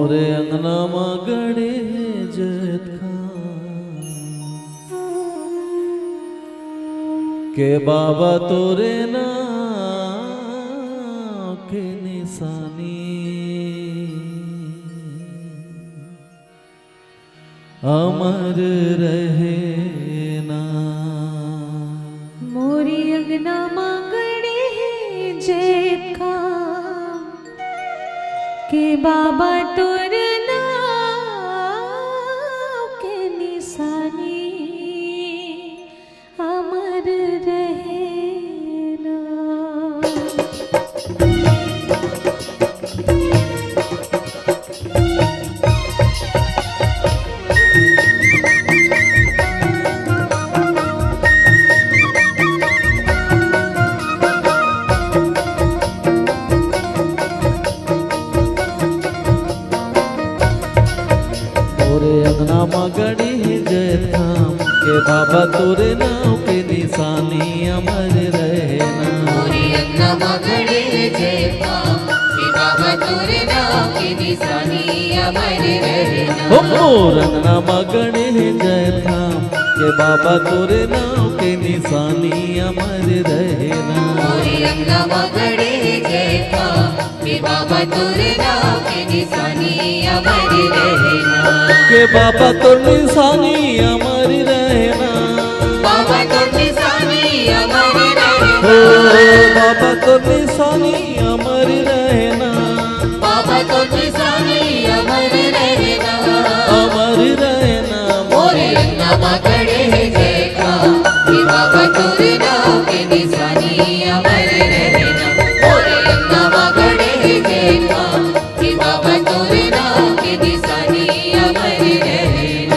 मोरे अंगना में गड़े जत के बाबा तोरे नाम के निशानी अमर रहे ना। मोरी अंगना में गड़े जत के बाबा तोरे नाम के निशानी अमर रहे ना। मोरे अंगना में गड़ी जत के बाबा तोरे नाम के निशानी अमर रहे ना। मोरे अंगना में गड़े जत के बाबा तोरे नाम के निशानी अमर रहे ना। मोर अंगना में गड़ी जत के बाबा तोरे नाम के निशानी अमर रहे ना। मोरे अंगना में गड़े जत के बाबा तोरे नाम के निशानी अमर रहे ना। के बाबा तोर निशानी अमर रहे ना। बाबा तोर निशानी अमर रहे हो ना। बाबा तोर निशानी अमर रहे ना। बाबा तोर निशानी अमर रहे ना। अमर रहे ना। मोरे अंगना में गड़े जत के बाबा तोरे नाम के निशानी अमर रहे ना। मोरे अंगना में गड़े जत के बाबा तोरे नाम के निशानी अमर रहे ना।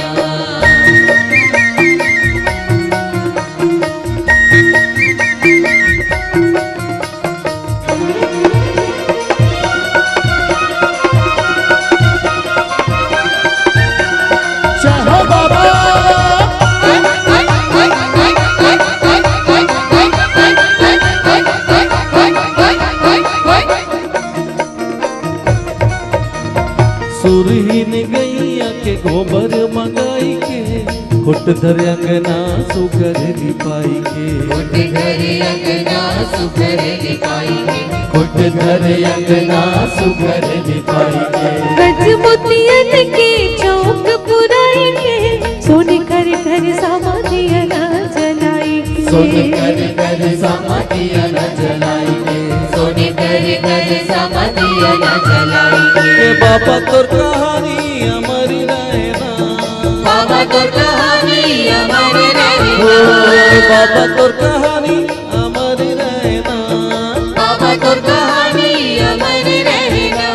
चाहो बाबा सुरहीन गैया के गोबर मंगाई के खुट धर अंगना सुगर लिपाई के। खुट घर अंगना सुघर लिपाई खुट धर अंगना सुगर लिपाई के। गज मोतियन के चौक पुराई के सोने कर कर समाधिया ना जलाई के। सुन कर समाधिया न जलाई के। सोने कर कर समाधिया न जलाई के बाबा तोर कहानी अमर रहे ना। बाबा तोर कहानी अमर रहे हो ना। बाबा तोर कहानी अमर रहे ना। बाबा तोर कहानी अमर रहे ना।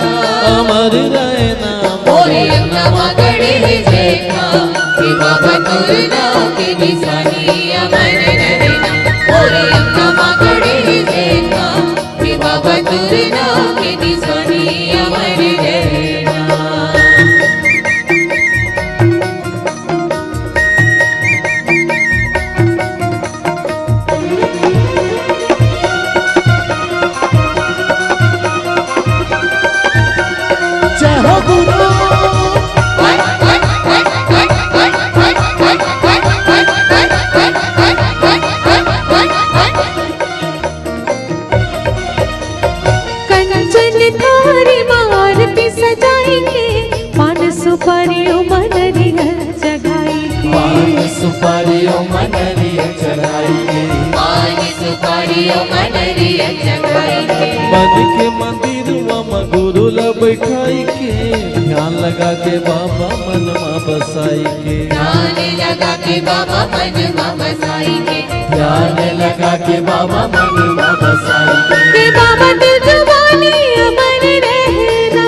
अमर रहे ना। मोरे अंगना में गड़े जत के बाबा तोर नाम के निशानी अमर रहे ना। मोरे अंगना में गड़े जत के बाबा तोर नाम के निशानी अमर रहे ना। चाहो गुरु कंचन थारी मार पे सजाई के पान सुपारियों मनरिया जगाई के। पान सुपारियों मनरिया चढ़ाई के। पान सुपारियों मनरिया जगाई के। बन के मंदिर में गुरु ला बैठाई के ध्यान लगा के बाबा मन में बसाई के। ध्यान लगा के बाबा मन में बसाई के। ध्यान लगा के बाबा मन में बसाई के। के बाबा दिल जुबानी अमर रहना।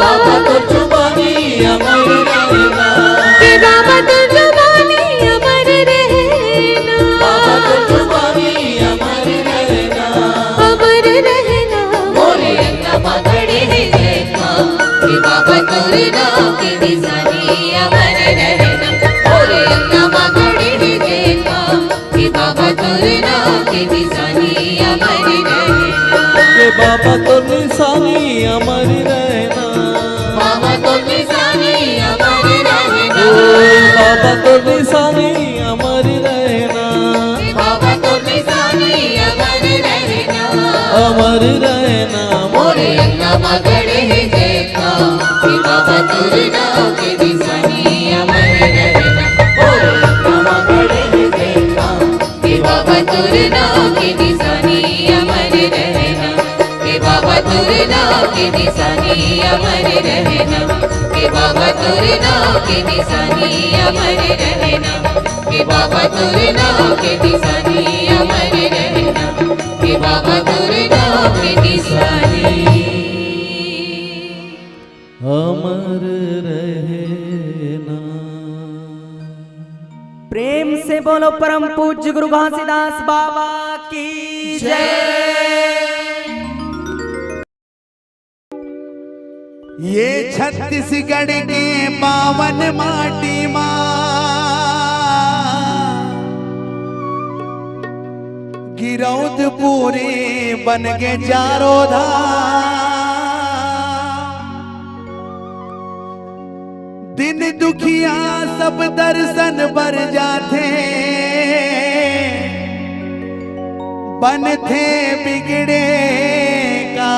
बाबा तो जुबानी अमर रहना। के बाबा दिल जुबानी अमर रहना। बाबा तो जुबानी अमर रहना। अमर रहना। मोरे अंगना में गड़े जत के बाबा तोरे नाम के निशानी अमर रहे ना। मोरे अंगना में गड़े जत के बाबा तोरे नाम के निशानी अमर रहे ना। के बाबा तो निशानी अमर रहना। बाबा तोरे तो निशानी अमर रहना, कि बाबा तो निशानी अमर रहना, अमर रहना मोरे अन्ना मगड़े देखा, कि बाबा तेरे नाम की निशानी अमर रहना, मोरे अन्ना मगड़े देखा, कि बाबा तेरे नाम की निशानी अमर रहना, कि बाबा तेरे नाम की निशानी अमर रहना, कि बाबा तेरे नाम की निशानी अमर रहना, कि बाबा तेरे नाम की निशानी अमर रहना, कि बाबा तेरे नाम की निशानी अमर रहना। प्रेम से बोलो परम पूज्य गुरु घासीदास बाबा की जय। ये छत्तीसगढ़ के पावन माटी माँ गिरौद पूरे बन के चारों धाम, दिन दुखिया सब दर्शन बर जाते, बन थे बिगड़े का।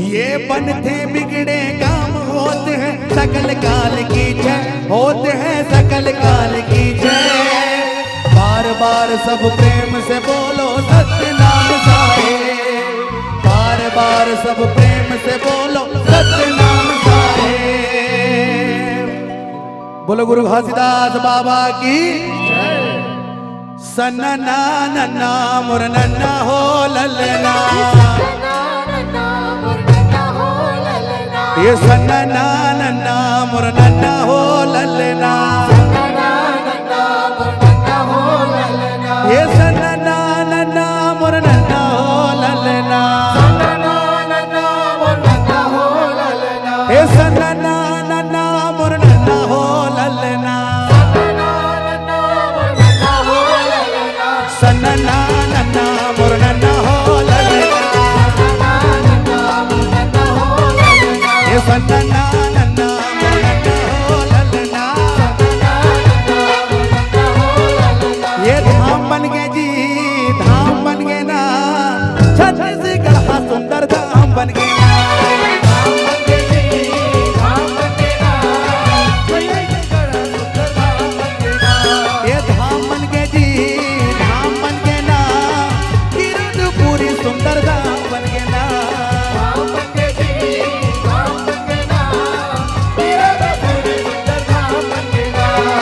ये बनते बिगड़े काम होते हैं सकल काल की जय, होते हैं सकल काल की जय। बार बार सब प्रेम से बोलो सत्य नाम साहेब, बार बार सब प्रेम से बोलो सत्य नाम साहेब। बोलो गुरु घासीदास बाबा की सन्ना नन्ना मुर नन्ना हो ललना, ये सन्ना नन्ना मुर नन्ना हो ललना, ये सन्ना नन्ना मुर नन्ना हो ललना, ये सन्ना नन्ना मुर नन्ना हो ललना, सन्ना नन्ना मुर नन्ना हो ललना, ये सन्ना नन्ना मुर नन्ना हो ललना। ये धाम बन गए जी, धाम बन गए ना, छत्तीसगढ़ हा सुंदर धाम बन गए ना, ये धाम बन गए जी, धाम बन गए ना, गिरौद पूरी सुंदर धाम बन गए ना,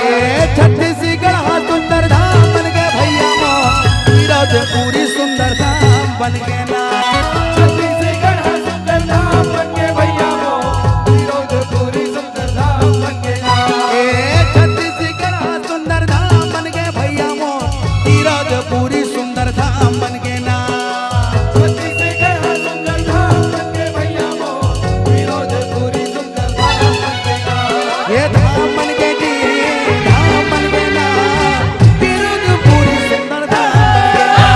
ये छत्तीसगढ़ हा सुंदर धाम बन गए भैया मोर, गिरौद पूरी सुंदर धाम बन गए ना, छत्तीसगढ़ हा सुंदर धाम बन गए भैया मोर, गिरौद पूरी सुंदर धाम बन गए ना, ए छत्तीसगढ़ हा सुंदर धाम बन गए भैया मोर, गिरौद पूरी सुंदर धाम बन गए ना, छत्तीसगढ़ हा सुंदर धाम बन गए भैया मोर, गिरौद पूरी सुंदर धाम बन गए ना, ये धाम बन गए जी, धाम बन गए ना, गिरौद पूरी सुंदर धाम बन गए ना,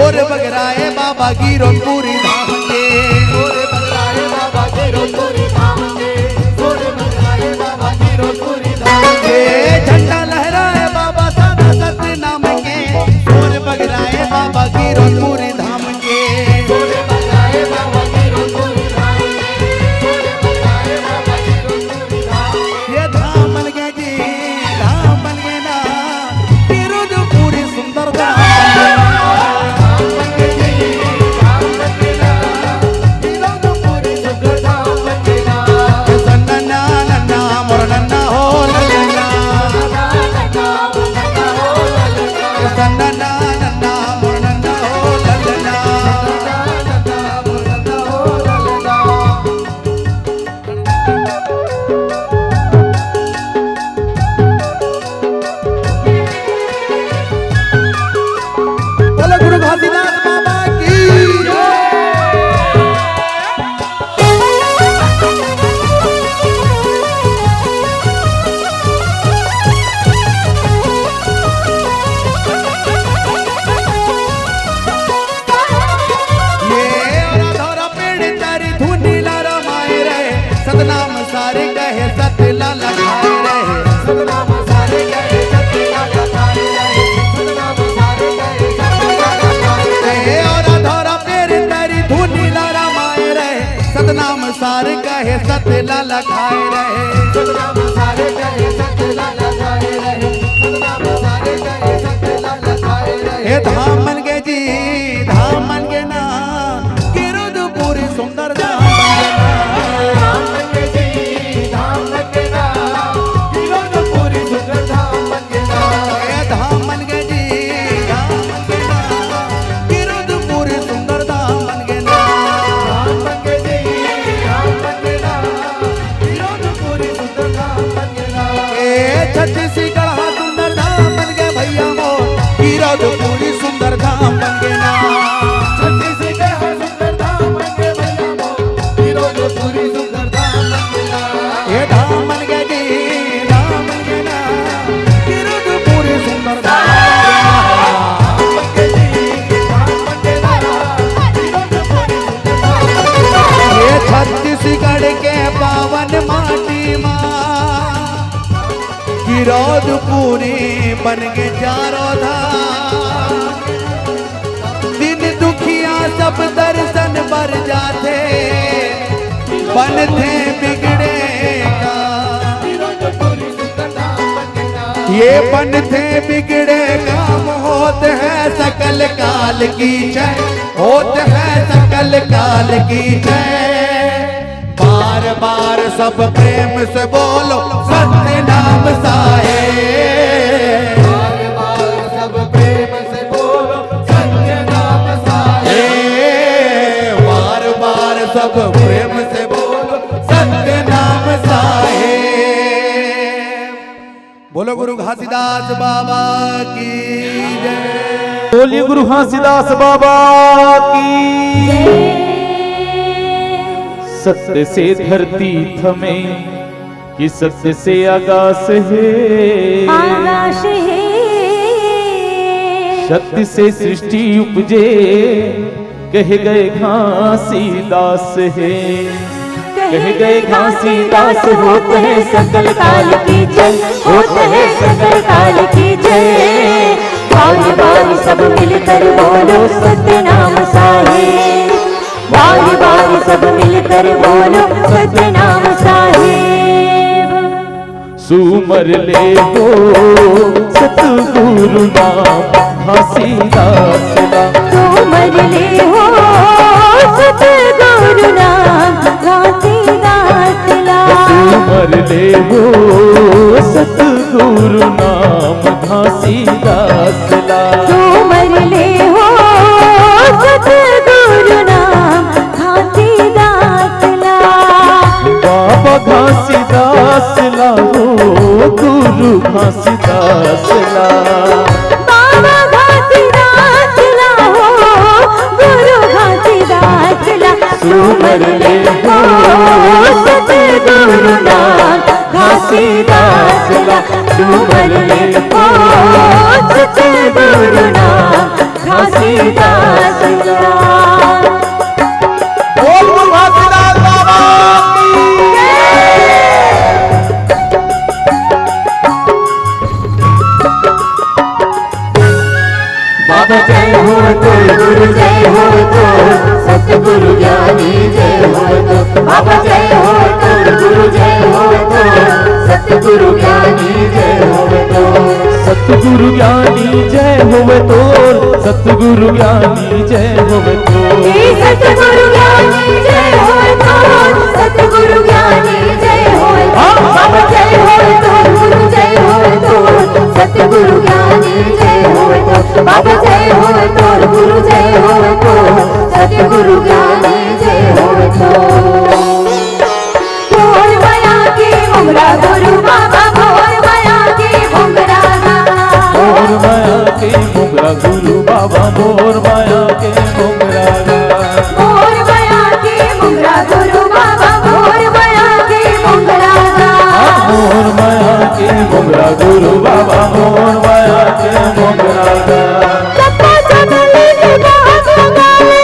सोर बगराए बाबा गिरोधपुरी धाम के सोर बगराए बाबा गिरोधपुरी धाम के सोर बगराए बाबा गिरोधपुरी धाम के झंडा लहराए बाबा सादा सत्य नाम के सोर बगराए बाबा गिरोधपुरी धाम के सोर बगराए बाबा गिरोधपुरी धाम के सोर बगराए बाबा गिरोधपुरी धाम ये धाम बन गए जी धाम बन गए ना गिरोधपुरी सुंदर धाम सतनाम सारे कहे सत्य लाला खाए रहे सतनाम सारे कहे सत्य लाला खाए रहे सतनाम सारे कहे सत्य लाला खाए रहे और अधौरा पेर तारी धुनी लारा माए रहे सतनाम सारे कहे सत्य लाला खाए रहे सतनाम सारे कहे सत्य लाला खाए रहे सतनाम सारे कहे सत्य लाला खाए रहे हे धाम बन गए जी धाम बन गए ना गिरोधपुरी सुंदर धाम छत्तीसगढ़ सुंदर धाम बन गए भैया मोर गिरोधपुरी सुंदर धाम बन गए ना छत्तीसगढ़ सुंदर धाम बन गए भैया मोर गिरोधपुरी सुंदर धाम बन गए ना ये धाम बन गए जी धाम बन गए ना गिरोधपुरी सुंदर धाम बन गए जी धाम बन गए ना गिरोधपुरी सुंदर धाम बन गए ना ये छत्तीसगढ़ के पावन माटी माँ गिरोधपुरी बन के चारों धाम दिन दुखिया सब दर्शन बर जाते बन थे बिगड़े का गिरोधपुरी सुंदर धाम बन गए ना ये बन थे बिगड़े काम होते हैं सकल काल की जय होते हैं सकल काल की जय बार बार सब प्रेम से बोलो सत्य नाम साहे बार बार सब प्रेम से बोलो सत्य नाम साहे बार बार सब प्रेम से बोलो सत्य नाम साहे बोलो गुरु घासीदास बाबा की जय बोलिए गुरु घासीदास बाबा की सत्य से धरती थमे कि सत्य से आकाश है आकाश है सत्य से सृष्टि उपजे कह गए घासीदास है कह गए घासीदास होते हैं सकल काल की जय होते हैं सकल काल की जय बारी बारी सब मिलकर बोलो सत्य नाम साहे बारी बारी सब मिलकर बोलो सत्य नाम साहेब सुमर ले हो सतगुरु नाम घासीदास ला तुमर ले हो सतगुरु नाम घासीदास ला सुमर ले हो सतगुरु नाम घासीदास ला तुमर ले हो सतगुरु नाम घासीदास ला बाबा घासीदास ला हो गुरु घासीदास ला बाबा घासीदास ला हो गुरु घासीदास ला तुमर ले हो सतगुरु नाम घासीदास दासला डूबल ले ओ सतगुरु नाम घासीदासला बोल बोल घासीदास बाबा बाबा जय हो तो गुरु जय हो तो सतगुरु ज्ञानी जय हो तो बाबा जय हो तो गुरु जय हो तो सतगुरु ज्ञानी जय हो तो सतगुरु ज्ञानी जय होवे तो सतगुरु ज्ञानी जय होवे तो सतगुरु ज्ञानी जय हो तो सतगुरु ज्ञानी जय हो बाबा जय हो तो गुरु जय हो तो सतगुरु ज्ञानी जय हो तो बाबा जय हो तो गुरु जय हो तो सतगुरु ज्ञानी जय हो तो भोर माया की मुंगरा गुरु बाबा भोर माया की मुंगरा भोर माया के मुंगरा गुरु बाबा भोर माया के मुंगरा भोर माया की मुंगरा गुरु बाबा भोर माया की मुंगरा भोर माया के मुंगरा गुरु बाबा भोर माया के मुंगरा चप्पा चमेली के बाग गावे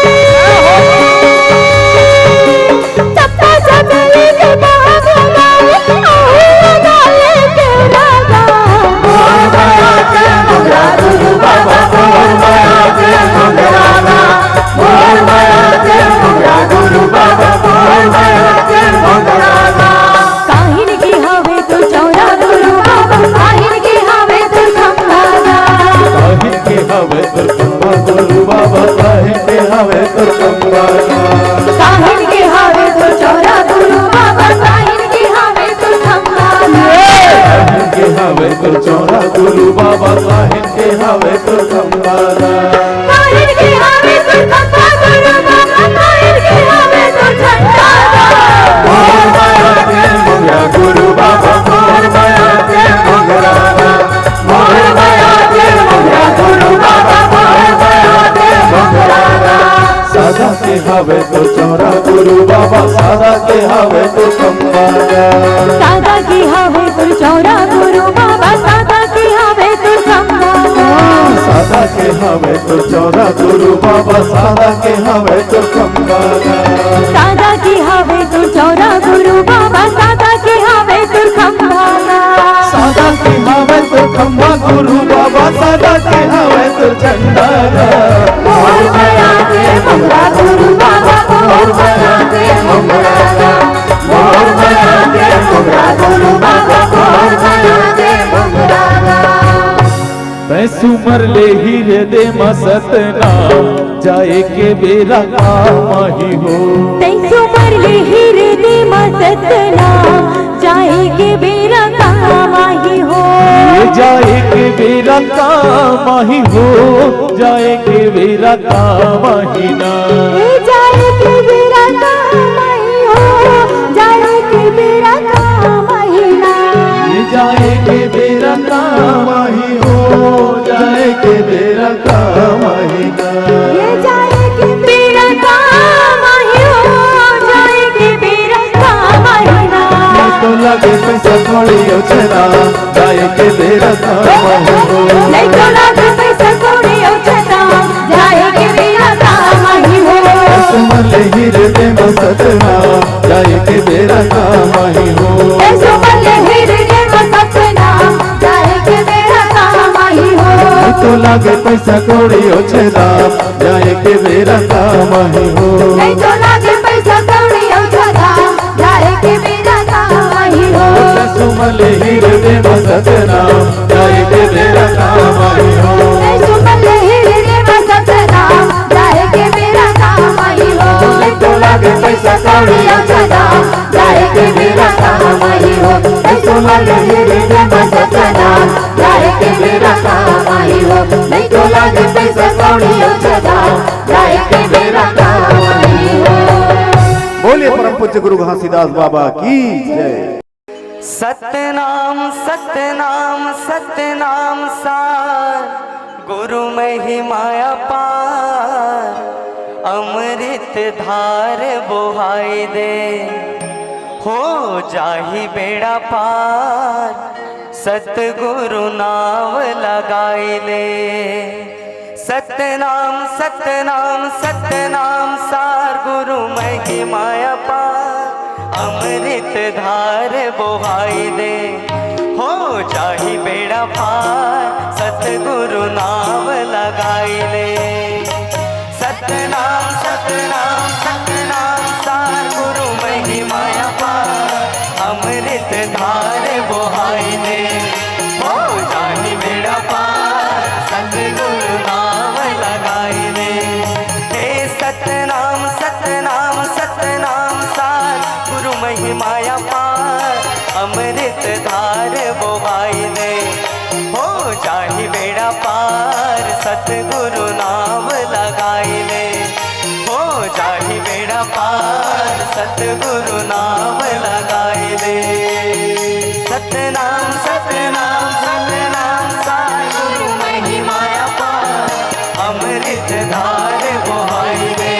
चप्पा चमेली के बाग गावे आओ गाले के रागा भोर माया के मुंगरा गुरु बाबा भोर माया के मुंगरा भोर माया के मुंगरा गुरु बाबा भोर माया के मुंगरा काहिन की हवे तो चौरा गुरु बाबा काहिन की हवे तो खंभागा काहिन के हवे तो खंभा गुरु बाबा काहिन के हवे तो खंभा काहिन की हवे तो चौरा गुरु बाबा काहिन की हवे तो खंभागा काहिन के हवे तो चौरा गुरु बाबा काहिन के हवे तो खंभा काहिन की हवे तो खंभा गुरु बाबा काहिन की हवे तो झंडा भोर माया के मुंगरा गुरु बाबा भोर माया के मुंगरा भोर माया के मुंगरा गुरु बाबा भोर माया के मुंगरा सादा के हवे तो चौरा गुरु बाबा सादा के हवे तो खंभा सादा की हवे तो चौरा गुरु बाबा सादा की हवे तो खंभागा सादा के हवे तो चौरा गुरु बाबा सादा के हवे तो खंभा सादा की हवे तो चौरा गुरु बाबा सादा की हवे तो खंभागा सादा के हवे तो खंभा गुरु बाबा सादा के हवे तो झंडा भोर माया के मुंगरा गुरु बाबा भोर माया के मुंगरा भोर माया के मुंगरा गुरु बाबा भोर माया के मुंगरा पैसु मर ले हीरे दे मसत नाम जाए के बेरा काम ही हो तैसो मर ले हीरे दे मसत नाम जाए के बेरा काम ही हो ये जाए के बेरा काम ही हो जाए के बेरा काम ही ना ये जाए के बेरा काम ही हो जाए के बेरा काम ही ना ये जाए के बेरा काम ही हो जाए के बेरा काम ही ना ये जाए के बेरा काम ही हो जाए के बेरा काम ही ना तो लगे पैसा थोड़ी उछला जाए के बेरा काम ही हो नहीं तो लागे पैसा थोड़ी उछता जाए के बेरा काम ही हो सुमर ले हीरे दे मसत नाम जाए के बेरा काम ही हो ऐसो मल्ले हीरे दे मसत नाम जाए के बेरा काम ही हो तो लागे पैसा कौड़ी उछला जाए के बेरा काम ही हो नहीं तो लागे पैसा कौड़ी उछता जाए के बेरा काम ही हो सुमर ले हीरे दे मसत नाम जाए के बेरा काम ही हो ऐसो मल्ले हीरे दे मसत नाम जाए के बेरा काम ही हो तो लागे पैसा कौड़ी उछता जाए के बेरा काम ही हो ऐसो मल्ले हीरे दे मसत नाम जाए के बेरा काम ही हो नहीं तो लागे पैसा कौड़ी उछता जाए के बेरा काम ही हो बोलिए परम पूज्य गुरु घासीदास बाबा की जय। सतनाम सतनाम सतनाम सार गुरु महिमाया पार अमृत धार बोहाई दे हो जाही बेड़ा पार सतगुरु नाम लगाइले। सतनाम सतनाम सतनाम सार गुरु महिमाया पार, अमृत धार बोहाई दे हो जाहि बेड़ा पार। सतगुरु नाम लगाइले। सतनाम सतनाम सतनाम सार गुरु महिमाया पार, अमृत धार बोहाई दे हो जाहि बेड़ा पार। सतगुरु नाम लगाइले। हे सतनाम सतनाम सतनाम सार गुरु महिमाया पार, अमृत धार बोहाई दे हो जाहि बेड़ा पार। सतगुरु नाम लगाइले हो जाहि बेड़ा पार। सतगुरु नाम लगाइले। सतनाम सतनाम सतनाम सार गुरु महिमाया पार, अमृत धार बोहाई दे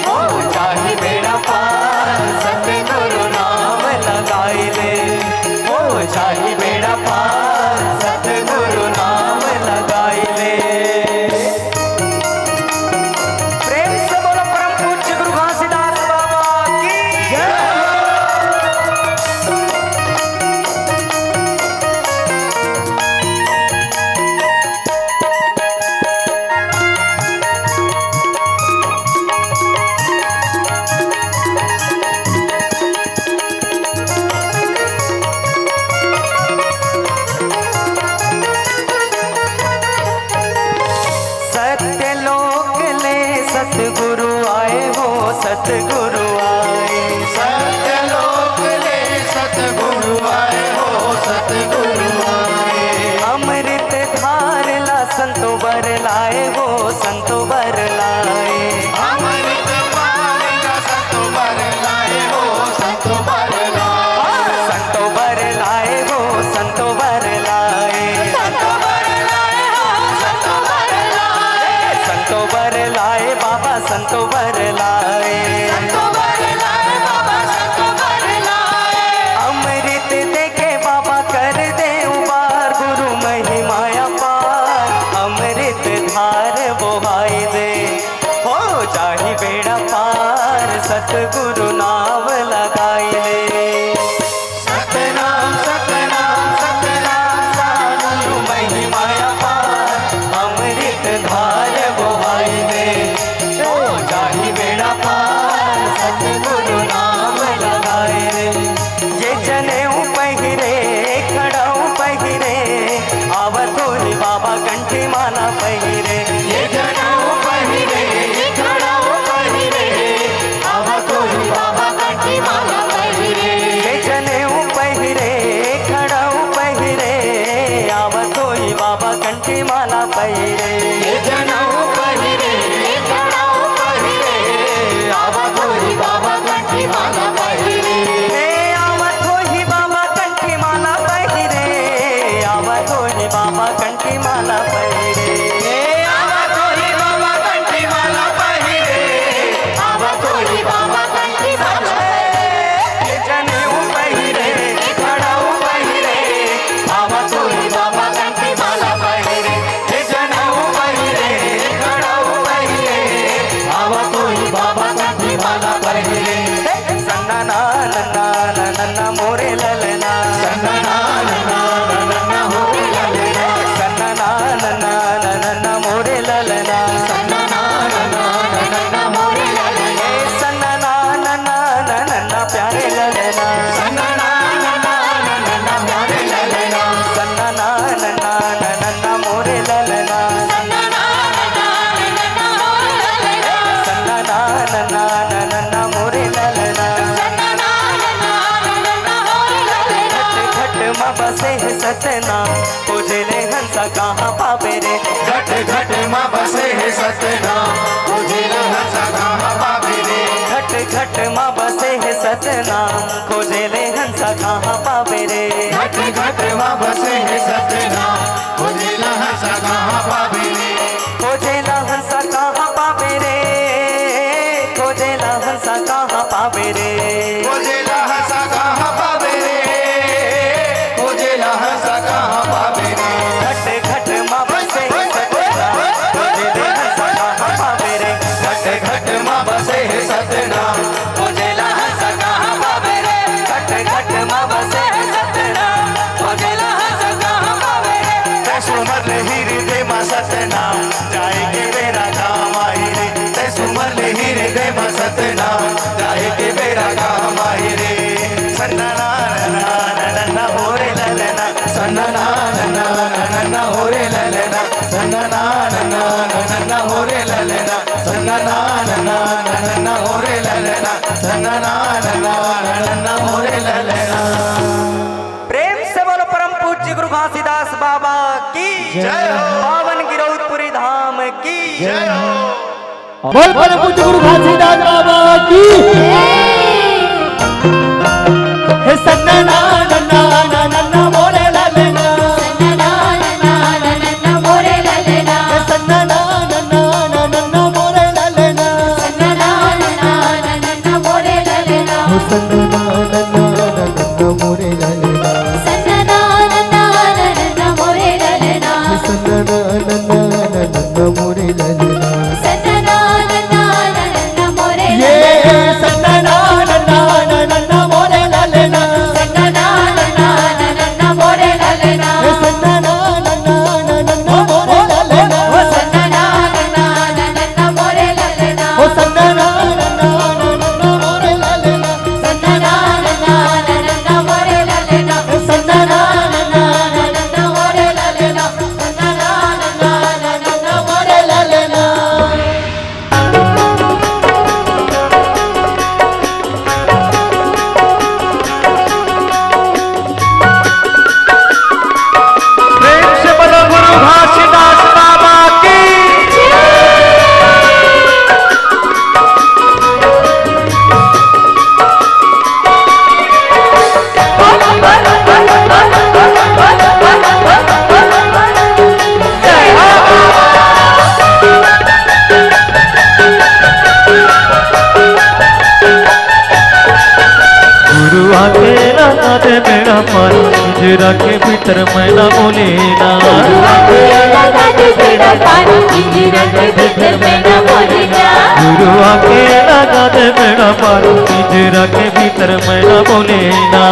हो जाहि बेड़ा पार। सतगुरु नाम लगाइले हो जाहि बेड़ा पार। सतगुरु नाम लगाइले। प्रेम से बोलो परम पूज्य गुरु घासीदास बाबा की जय। सत्यलोक ले सतगुरु आए हो सतगुरु आए। सत्यलोक ले सतगुरु आए हो सतगुरु आए। अमृत धार ला संतो बर लाए हो संतो बर लाए। अमृत पान का संतो बर लाए हो संतो बर लाए। संतो बर लाए हो संतो बर लाए। संतो बर लाए हो संतो बर लाए। संतो बर लाए बाबा संतो बर लाए। संतो बर लाए बाबा संतो बर लाए। अमृत देखे बाबा कर दे उबार, गुरु महिमाया पार, अमृत धार बोहाई दे हो जाहि बेड़ा पार। सतगुरु नाम लगाइले। सतनाम सतनाम सतनाम सार गुरु महिमाया पार, अमृत धार बोहाई दे हो जाहि बेड़ा पार। सतगुरु नाम लगाइले। ये जनेऊ पहिरे खड़ाऊ पहिरे, आवत होई बाबा कंठी माला पहिरे। ये जनेऊ पहिरे खड़ाऊ पहिरे, आवत होई बाबा कंठी माला पहिरे। ये जनेऊ पहिरे खड़ाऊ पहिरे, आवत होई बाबा कंठी माला पहिरे। ये जनेऊ पहिरे खड़ाऊ पहिरे, आवत होई बाबा कंठी माला पहिरे। हे आवत होई बाबा कंठी माला पहिरे, आवत होई बाबा कंठी माला पहिरे। आवत होई बाबा कंठी माला पहिरे, आवत होई बाबा कंठी माला पहिरे। ये जनेऊ पहिरे खड़ाऊ पहिरे, आवत होई बाबा कंठी माला पहिरे। ये जनेऊ पहिरे खड़ाऊ पहिरे, आवत होई बाबा कंठी माला पहिरे। सन्ना ना नन्ना नन्ना मोरे ललना। सन्ना ना नन्ना नन्ना मोरे ललना। सन्ना ना नन्ना नन्ना मोरे ललना। सन्ना ना नन्ना नन्ना मोरे ललना। सन्ना ना नन्ना नन्ना प्यारे ललना। सन्ना ना नन्ना नन्ना प्यारे ललना। सन्ना ना नन्ना नन्ना मोरे ललना। सन्ना ना नन्ना नन्ना मोरे ललना। सन्ना ना नन्ना नन्ना मोरे ललना। सन्ना ना नन्ना नन्ना मोरे ललना। घट मा बसे है सतनाम, उजले हंसा कहाँ पावे रे। घट घट माँ बसे है सतनाम, तुझे हंसा कहाँ पावे रे। घट घट माँ बसे है सतनाम, खोजेले हंसा कहाँ पावे रे। घट घट माँ बसे है सतनाम, तुझे हंसा कहाँ पावे रे। खोजेला हंसा कहाँ पावे रे। खोजेला हंसा कहाँ पावे रे। तुझे हंसा कहाँ पावे रे। तुझे हंसा सन्ना नन्ना नन्ना मोरे ललना सन्ना नन्ना मोरे ललना। प्रेम से बोलो परम पूज्य गुरु घासीदास बाबा की जय हो। पावन गिरौदपुरी धाम की जय हो। बोल परम पूज्य गुरु घासीदास बाबा की। हे सन्ना नन्ना नन्ना मोरे ललना सन्ना नन्ना मोरे ललना हे सन्ना नन्ना नन्ना मोरे ललना सन्ना नन्ना मोरे ललना हो सन्ना नन्ना मोरे ललना सन्ना नन्ना मोरे ललना सन्ना नन्ना मोरे ललना सन्ना नन्ना मोरे ये सन्ना नन्ना मोरे ललना सन्ना नन्ना मोरे ललना हे सन्ना नन्ना मोरे ललना सन्ना नन्ना मोरे ललना हो सन्ना नन्ना मोरे ललना सन्ना नन्ना मोरे ललना हे सन्ना नन्ना मोरे ललना सन्ना नन्ना मोरे ललना। प्रेम से बोलो गुरु घासीदास बाबा की गुरु आके लगा दे मेरा मन पिंजरा के भीतर मैं न बोले ना। लगा दे बेड़ा पानी पिंजरा के भीतर मैं न बोले ना गुरु आके लगा दे मेरा मन पिंजरा के भीतर मैं न बोले ना।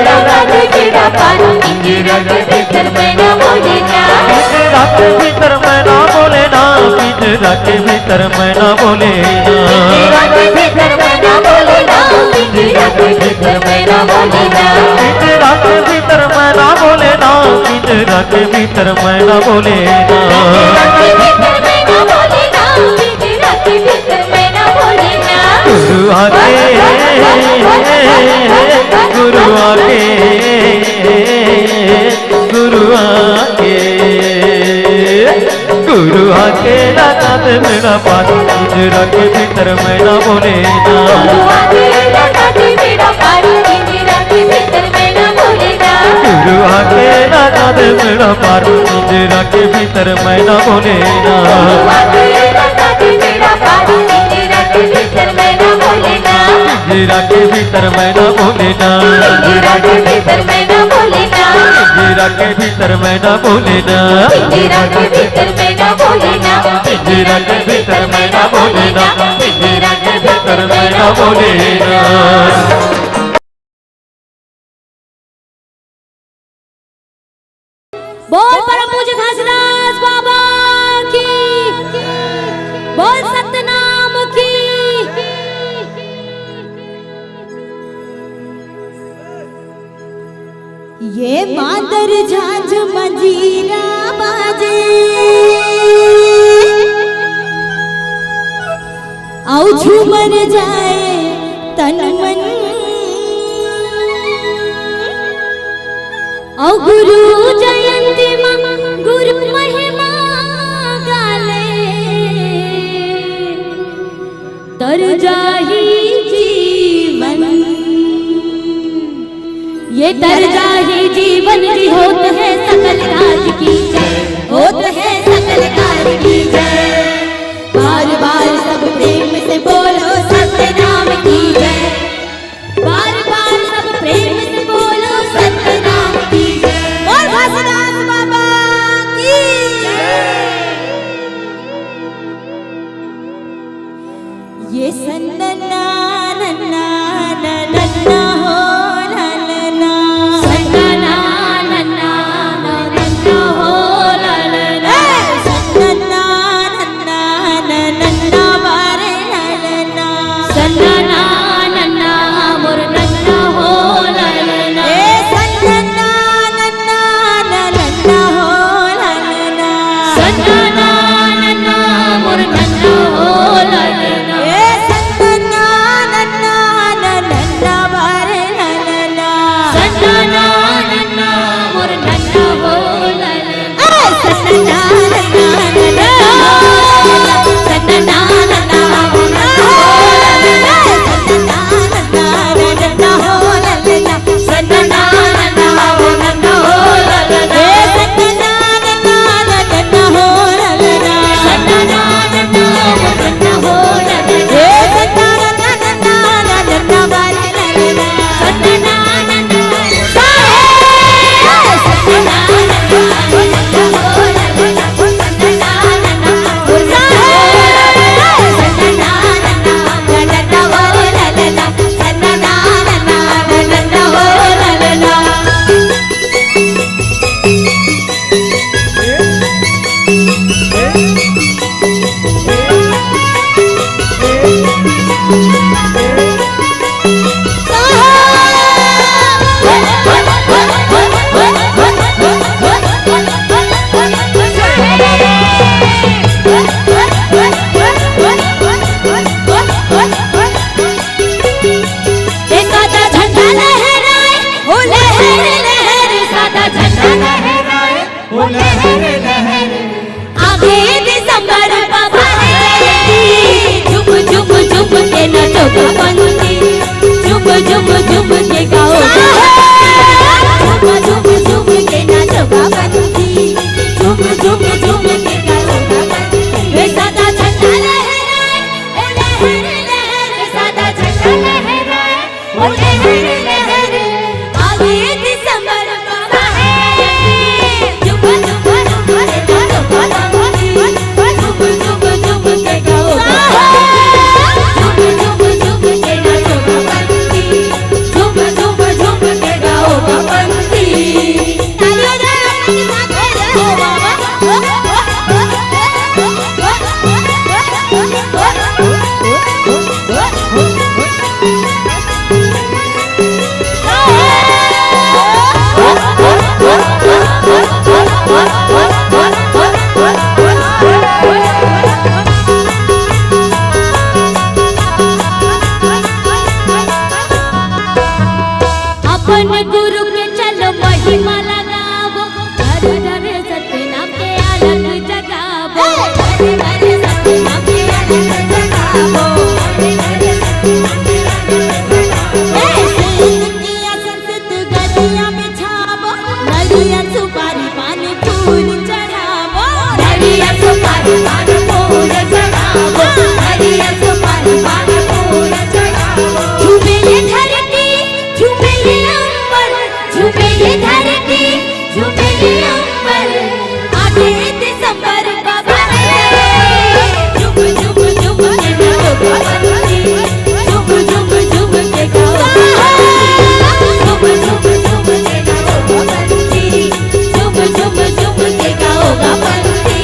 लगा दे बेड़ा पानी पिंजरा के भीतर मैं न बोले ना पिंजरा के भीतर मैं न बोले ना। पिंजरा के भीतर मैं न बोले ना। पिंजरा के भीतर मैं न बोले ना पिंजरा के भीतर मैं न बोले ना पिंजरा के भीतर मैं न बोले ना। पिंजरा के भीतर मैं न बोले ना। पिंजरा के भीतर मैं न बोले ना गुरु आके गुरु आके गुरु आके गुरु आके लगा दे मेरा पास पिंजरा के भीतर मैं न बोले ना। लगा दे बेड़ा पानी पिंजरा के भीतर मैं न बोले ना गुरु आके लगा दे मेरा पार पिंजरा के भीतर मैं न बोले ना। लगा दे बेड़ा पानी पिंजरा के भीतर मैं न बोले ना पिंजरा के भीतर मैं न बोले ना। पिंजरा के भीतर मैं न बोले ना पिंजरा के भीतर मैं न बोले ना। पिंजरा के भीतर मैं न बोले ना पिंजरा के भीतर मैं न बोले ना। पिंजरा के भीतर मैं न बोले ना। बोल परम पूज्य घासीदास बाबा की बोल सतनाम की ये मादर झांझ मंजीरा बाजे औ झूमर जाए तन मन औ गुरु जयंती मां गुरु महिमा गाले तर जाही जीवन ये तर जाही जीवन जी होत है सकल काज की जय होत है सकल काज की जय बार बार सब प्रेम से बोलो सत्य नाम की जय बार बार सब प्रेम से बोलो सत्य नाम की जय और घासीदास बाबा की ये सन्ना नन्ना नन्ना हो ललना सन्ना नन्ना नन्ना हो ललना ओ लहर लहर आगे दिसंबर बाबा है झुम झुम झुम के गाओ बंसी झुम झुम झुम के गाओ झुम झुम झुम के नाचो बंसी झुम झुम झुम के गाओ बंसी तालियों के साथ हो बाबा अपन गुरु के चलो महिमा लगावो घर घर सतनाम के अलग जगावो घर घर सतनाम के अलग जगावो संस्कृतिया संस्कृत गलियां में छावो नरिया सुपारी पान फूल चढ़ावो नरिया सुपारी पान फूल चढ़ावो नरिया सुपारी पान फूल चढ़ावो झूमे ये धरती झूमे ये अंबर झूमे ये धरती झूमे ये अंबर आगे दिसंबर बाबा है झूम झूम झूम के गाओ बंसी झूम झूम झूम के गाओ झूम झूम झूम के गाओ बंसी झूम झूम झूम के गाओ बंसी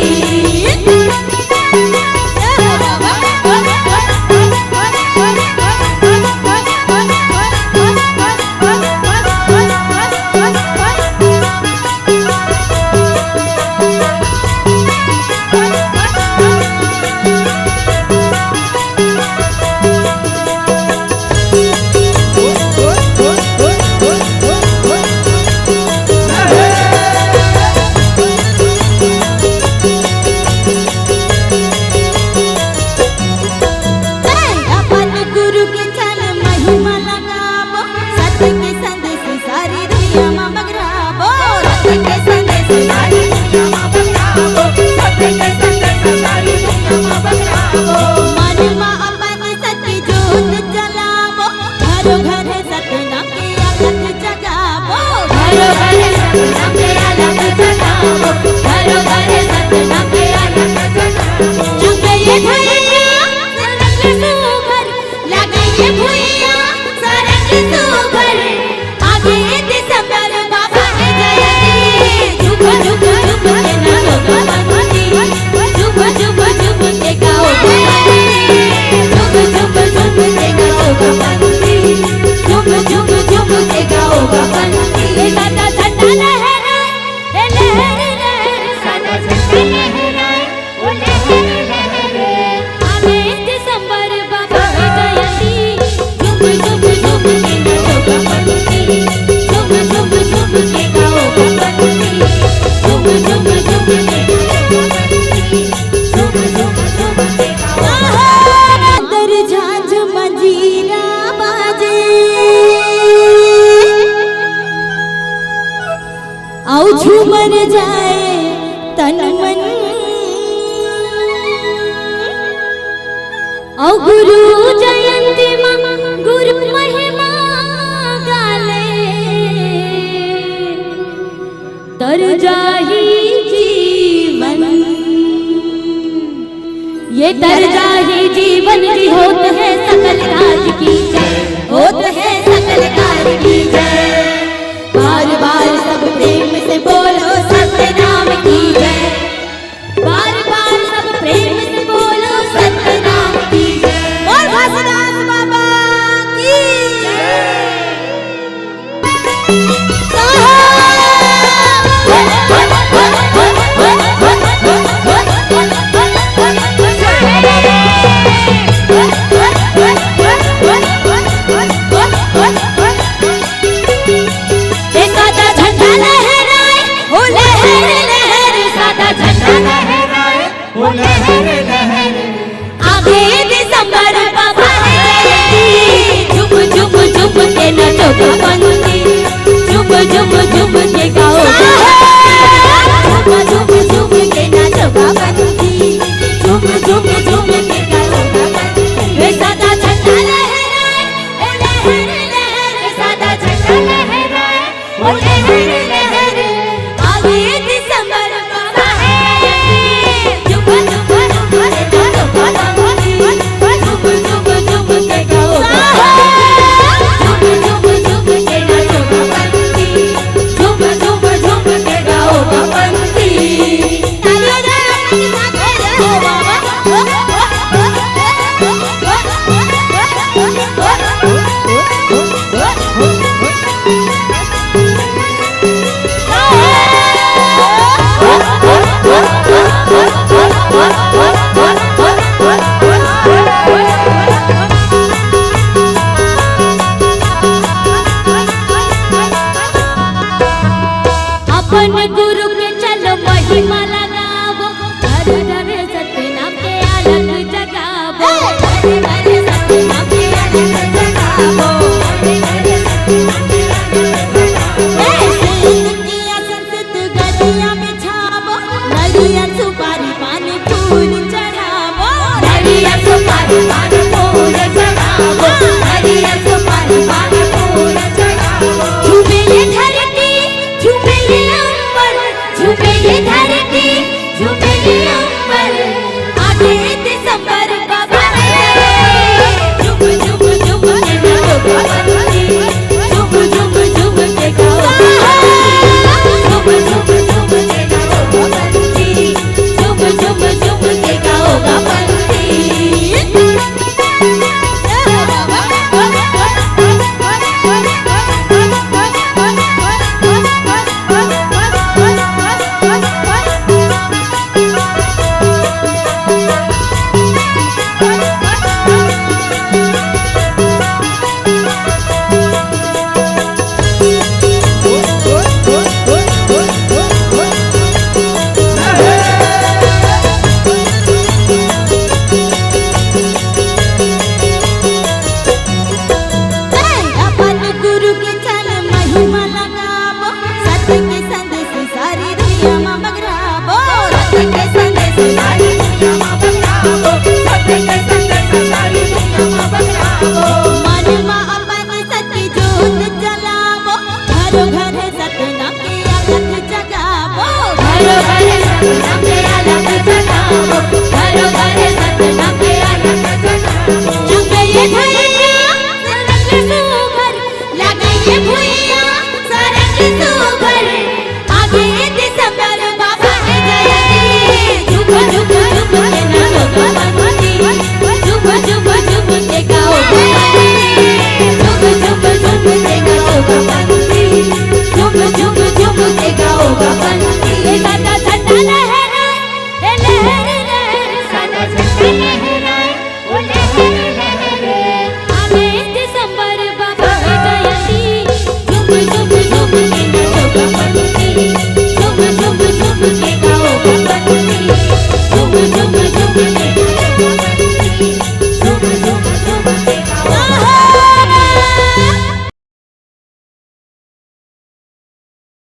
अपन गुरु के चल महिमा लगावो सत्य के संदेश सारी दुनिया में बगरावो सत्य के संदेश सारी दुनिया में बगरावो सत्य के संदेश सारी दुनिया में बगरावो मन में अपन सत्य ज्योत जलावो घरों घर सतनाम के अलग जगावो घरों घर सतनाम के अलग जगावो घरों घर सतनाम के अलग जगावो झुके ये धरती सरंग सुघर लगे ये भुइया सरंग सुघर आगे दिसंबर बाबा है जयंती झुक झुक झुक के नाचो बंसी झुक झुक झुक के गाओ बंसी झुक झुक झुक के गाओ बंसी झुक झुक झुक के गाओ बंसी सादा झंडा लहराए हे लहर लहर सादा झंडा लहराए ओ लहर लहर आगे दिसंबर बाबा है जयंती झुम झुम झुम के नाचो बंसी झुम झुम झुम के गाओ बंसी झुम झुम झुम के गाओ बंसी झुम झुम झुम के गाओ अंदर झांझ मंजीरा बाजे आओ झूमर जाए तन मन आओ गुरु जयंती मां गुरु महिमा गाले तर जाही जीवन ये तर जाही जीवन जी होत है सकल काज की जय होत है सकल काज की जय बार बार सब प्रेम से बोलो सत्य नाम की जय बार बार सब प्रेम से बोलो सत्य नाम की जय बोल घासीदास बाबा की सादा झंडा लहराए ओ लहर लहर सादा झंडा लहराए ओ लहर लहर आगे दिसंबर बाबा है जयंती झुम झुम झुम के नाचो बंसी झुम झुम झुम के गाओ झुम झुम झुम के नाचो बंसी झुम झुम झुम के गाओ बंसी सादा झंडा लहराए ओ लहर लहर उठे